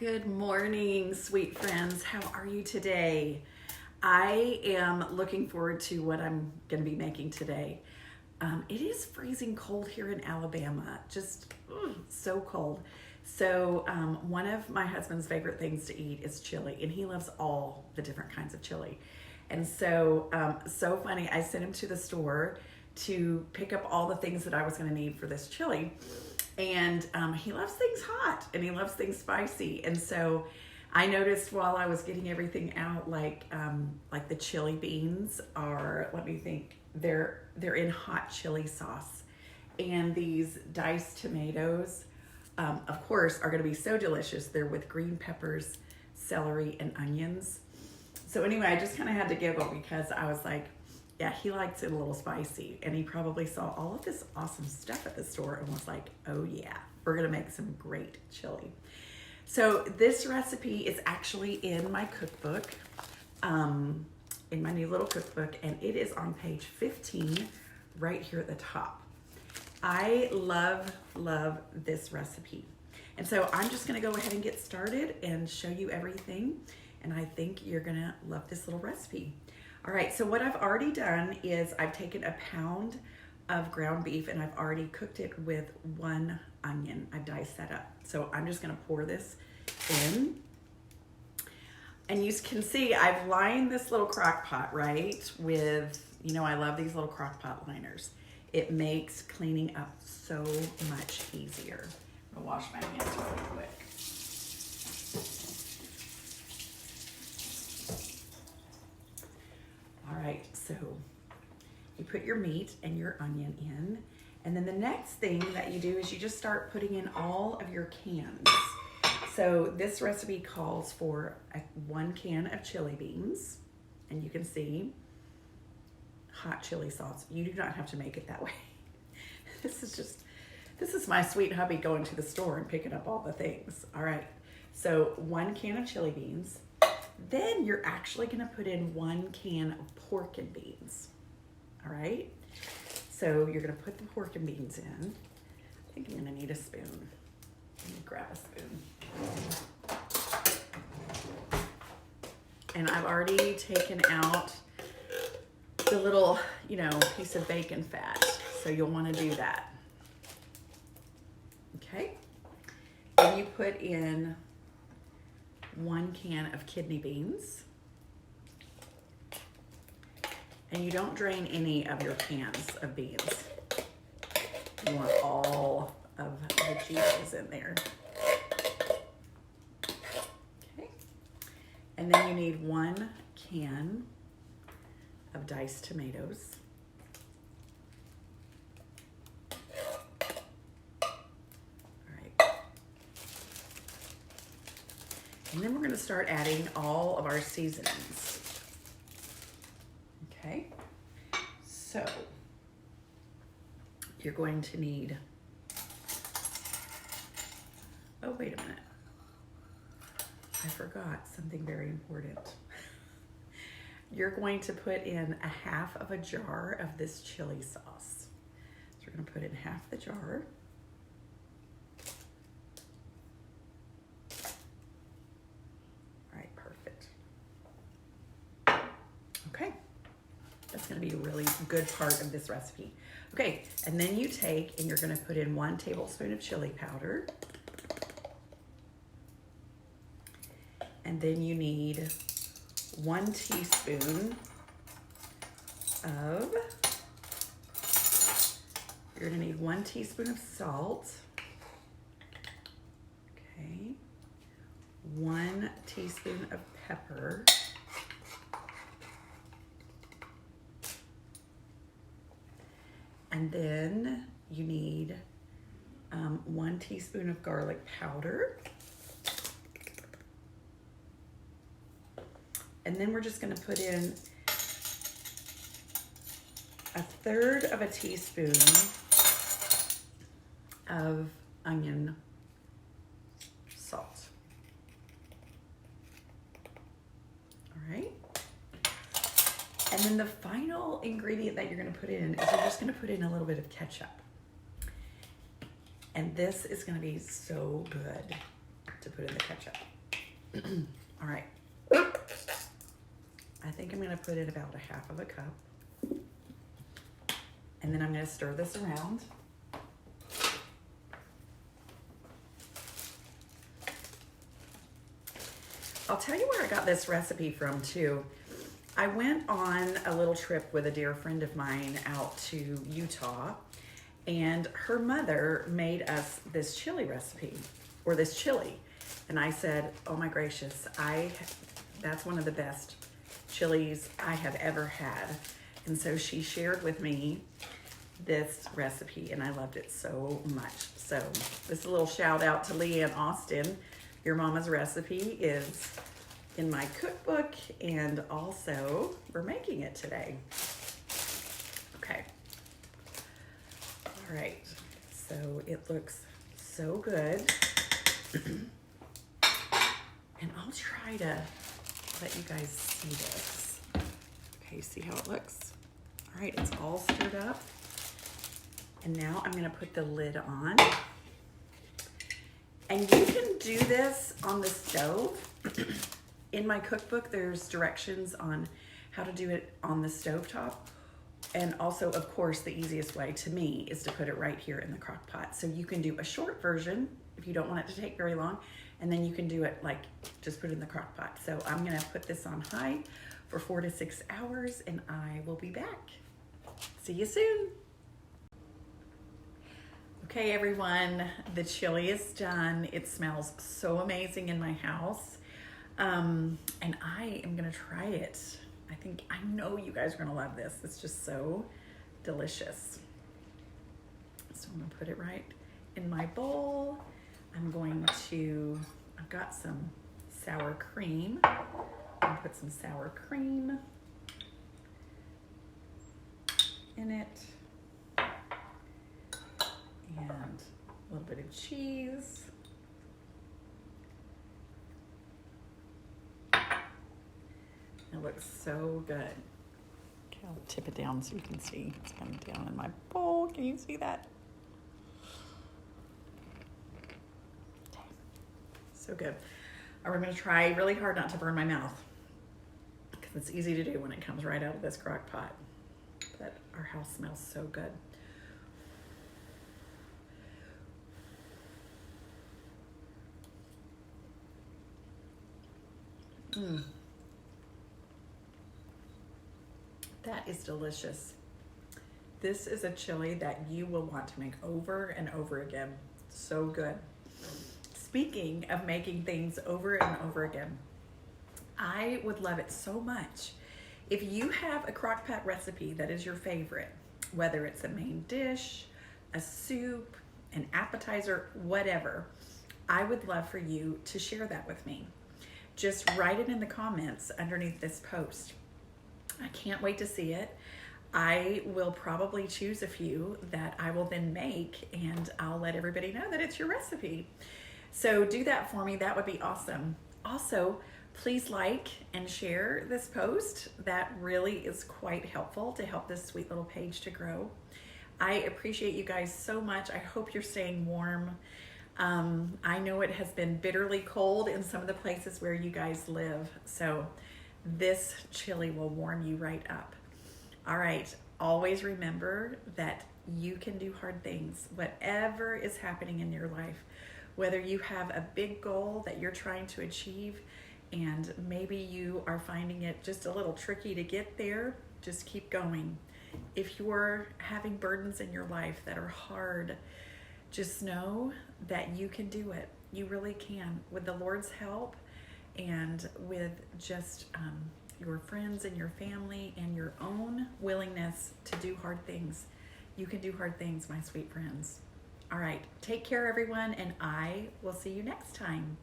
Good morning, sweet friends. How are you today? I am looking forward to what I'm going to be making today. It is freezing cold here in Alabama, just so cold. So one of my husband's favorite things to eat is chili, and he loves all the different kinds of chili. And so, so funny, I sent him to the store to pick up all the things that I was going to need for this chili. And he loves things hot and he loves things spicy. And so I noticed while I was getting everything out, like the chili beans are, let me think, they're in hot chili sauce. And these diced tomatoes, of course, are going to be so delicious. They're with green peppers, celery, and onions. So anyway, I just kind of had to giggle because I was like, yeah, he likes it a little spicy, and he probably saw all of this awesome stuff at the store and was like, oh yeah, we're gonna make some great chili. So this recipe is actually in my cookbook, in my new little cookbook, and it is on page 15 right here at the top. I love this recipe. And so I'm just gonna go ahead and get started and show you everything, and I think you're gonna love this little recipe. All right, so what I've already done is I've taken a pound of ground beef and I've already cooked it with 1 onion. I've diced that up. So I'm just gonna pour this in. And you can see I've lined this little crock pot, right, with, you know, I love these little crock pot liners. It makes cleaning up so much easier. I'm gonna wash my hands really quick. All right, so you put your meat and your onion in, and then the next thing that you do is you just start putting in all of your cans. So this recipe calls for 1 can of chili beans, and you can see hot chili sauce. You do not have to make it that way. This is my sweet hubby going to the store and picking up all the things. All right, so 1 can of chili beans. Then you're actually gonna put in 1 can of pork and beans. All right? So you're gonna put the pork and beans in. I think I'm gonna need a spoon. Let me grab a spoon. And I've already taken out the little, you know, piece of bacon fat. So you'll wanna do that. Okay? Then you put in 1 can of kidney beans. And you don't drain any of your cans of beans. You want all of the juices in there. Okay. And then you need 1 can of diced tomatoes. And then we're going to start adding all of our seasonings. Okay, so you're going to need, oh, wait a minute. I forgot something very important. You're going to put in 1/2 of a jar of this chili sauce. So we're going to put in half the jar. That's gonna be a really good part of this recipe. Okay, and then you take and you're gonna put in 1 tablespoon of chili powder. And then you need 1 teaspoon of, you're gonna need 1 teaspoon of salt. Okay, 1 teaspoon of pepper. And then you need 1 teaspoon of garlic powder. And then we're just gonna put in 1/3 of a teaspoon of onion salt. All right. And then the final ingredient that you're gonna put in is you're just gonna put in a little bit of ketchup. And this is gonna be so good. to put in the ketchup. All right. I think I'm going to put in about 1/2 cup. And then I'm going to stir this around. I'll tell you where I got this recipe from too. I went on a little trip with a dear friend of mine out to Utah, and her mother made us this chili recipe, or this chili. And I said, oh my gracious, that's one of the best chilies I have ever had. And so she shared with me this recipe, and I loved it so much. So this is a little shout out to Leanne Austin. Your mama's recipe is in my cookbook, and also we're making it today. Okay. All right. So it looks so good. And I'll try to let you guys see this. Okay, see how it looks? All right, it's all stirred up. And now I'm gonna put the lid on. And you can do this on the stove. In my cookbook, there's directions on how to do it on the stovetop. And also, of course, the easiest way to me is to put it right here in the crock pot. So you can do a short version if you don't want it to take very long. And then you can do it like, just put it in the crock pot. So I'm gonna put this on high for 4 to 6 hours, and I will be back. See you soon. Okay, everyone, the chili is done. It smells so amazing in my house. And I am gonna try it. I know you guys are gonna love this. It's just so delicious. So I'm gonna put it right in my bowl. I've got some sour cream. I'm gonna put some sour cream in it. And a little bit of cheese. It looks so good. Okay, I'll tip it down so you can see. It's coming down in my bowl. Can you see that? Okay. So good. All right, I'm gonna try really hard not to burn my mouth, because it's easy to do when it comes right out of this crock pot. But our house smells so good. That is delicious. This is a chili that you will want to make over and over again. So good. Speaking of making things over and over again, I would love it so much if you have a crock pot recipe that is your favorite, whether it's a main dish, a soup, an appetizer, whatever. I would love for you to share that with me. Just write it in the comments underneath this post. I can't wait to see it. I will probably choose a few that I will then make, and I'll let everybody know that it's your recipe. So do that for me. That would be awesome. Also, please like and share this post. That really is quite helpful to help this sweet little page to grow. I appreciate you guys so much. I hope you're staying warm. I know it has been bitterly cold in some of the places where you guys live. So this chili will warm you right up. All right, always remember that you can do hard things. Whatever is happening in your life, whether you have a big goal that you're trying to achieve and maybe you are finding it just a little tricky to get there, just keep going. If you're having burdens in your life that are hard, just know that you can do it. You really can. With the Lord's help, and with just your friends and your family and your own willingness to do hard things, you can do hard things, my sweet friends. All right, take care, everyone, and I will see you next time.